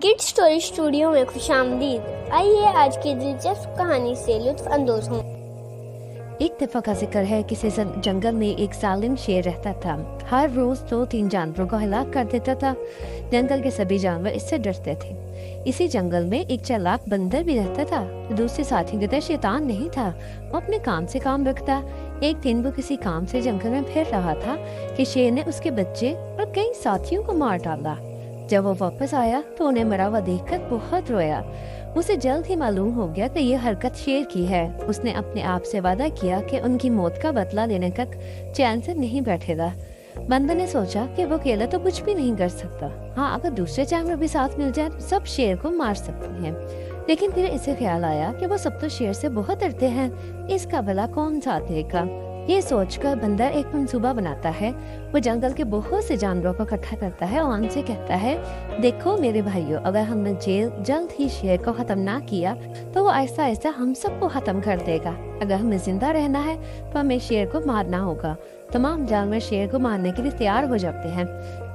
Kid story studio में खुशामदीद। आइए आज की दिलचस्प कहानी से लुत्फ अंदोज हों। एक दफा का जिक्र है किसी जंगल में एक जालिम शेर रहता था। हर रोज 2-3 जानवरों को हलाक कर देता था। जंगल के सभी जानवर इससे डरते थे। इसी जंगल में एक चालाक बंदर भी रहता था। दूसरे साथियों की तरह शैतान नहीं था, वो अपने काम से काम रखता। एक दिन वो किसी काम से जंगल में फिर रहा था कि शेर ने उसके बच्चे और कई साथियों को मार डाला। जब वो वापस आया तो उन्हें मरा हुआ देखकर बहुत रोया। उसे जल्द ही मालूम हो गया कि ये हरकत शेर की है। उसने अपने आप से वादा किया कि उनकी मौत का बदला लेने तक चैन से नहीं बैठेगा। बंदर ने सोचा कि वो अकेला तो कुछ भी नहीं कर सकता। हाँ, अगर दूसरे जानवर भी साथ मिल जाए सब शेर को मार सकते हैं। लेकिन फिर इसे ख्याल आया कि वो सब तो शेर से बहुत डरते हैं, इसका भला कौन साथ देगा। ये सोचकर बंदर एक मंसूबा बनाता है। वो जंगल के बहुत से जानवरों को इकट्ठा करता है और उनसे कहता है, देखो मेरे भाइयों, अगर हमने जल्द ही शेर को खत्म ना किया तो वो आहिस्ता आहिस्ता हम सबको खत्म कर देगा। अगर हमें जिंदा रहना है तो हमें शेर को मारना होगा। तमाम जानवर शेर को मारने के लिए तैयार हो जाते हैं।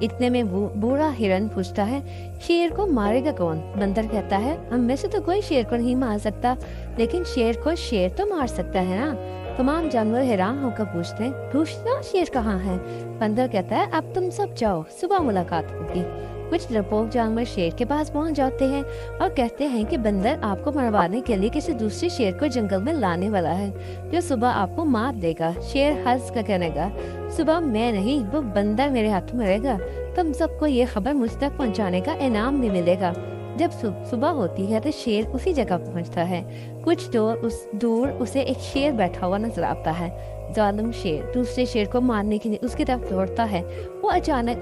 इतने में बूढ़ा हिरन पूछता है, शेर को मारेगा कौन? बंदर कहता है, हम में से तो कोई शेर को नहीं मार सकता, लेकिन शेर को शेर तो मार सकता है ना। तमाम जानवर हैरान होकर पूछते शेर कहाँ है? बंदर कहता है, अब तुम सब जाओ, सुबह मुलाकात होगी। कुछ डरपोक जानवर शेर के पास पहुंच जाते हैं और कहते हैं कि बंदर आपको मरवाने के लिए किसी दूसरे शेर को जंगल में लाने वाला है, जो सुबह आपको मार देगा। शेर हंस कर कहेगा, सुबह मैं नहीं, वो बंदर मेरे हाथ में रहेगा। तुम सबको ये खबर मुझ तक पहुँचाने का इनाम भी मिलेगा। जब सुबह होती है तो शेर उसी जगह पहुंचता है। कुछ दूर उसे एक शेर बैठा हुआ नजर आता है। जालिम शेर दूसरे शेर को मारने के लिए उसकी तरफ दौड़ता है। वो अचानक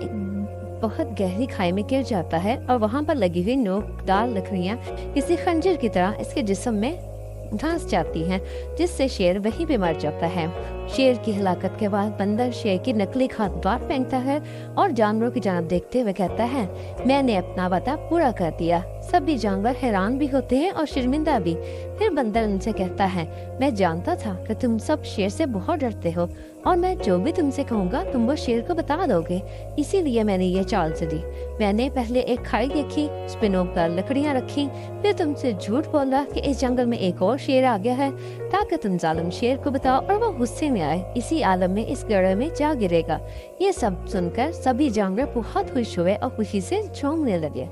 बहुत गहरी खाई में गिर जाता है और वहां पर लगी हुई नोकदार लकड़ियां किसी खंजर की तरह इसके जिस्म में धंस जाती हैं, जिससे शेर वहीं पे मर जाता है। शेर की हलाकत के बाद बंदर शेर की नकली खाद्यान्न फेंकता है और जानवरों की जानब देखते हुए कहता है, मैंने अपना वादा पूरा कर दिया। सभी जानवर हैरान भी होते हैं और शर्मिंदा भी। फिर बंदर उनसे कहता है, मैं जानता था कि तुम सब शेर से बहुत डरते हो और मैं जो भी तुमसे कहूँगा तुम वो शेर को बता दोगे, इसीलिए मैंने ये चाल चली। मैंने पहले एक खाई देखी, उस पे नोकदार लकड़ियां रखी, फिर तुमसे झूठ बोला कि इस जंगल में एक और शेर आ गया है, ताकि तुम जालिम शेर को बताओ और वो गुस्से में आए, इसी आलम में इस गड्ढे में जा गिरेगा। ये सब सुनकर सभी जानवर बहुत खुश हुए और खुशी से झूमने लगे।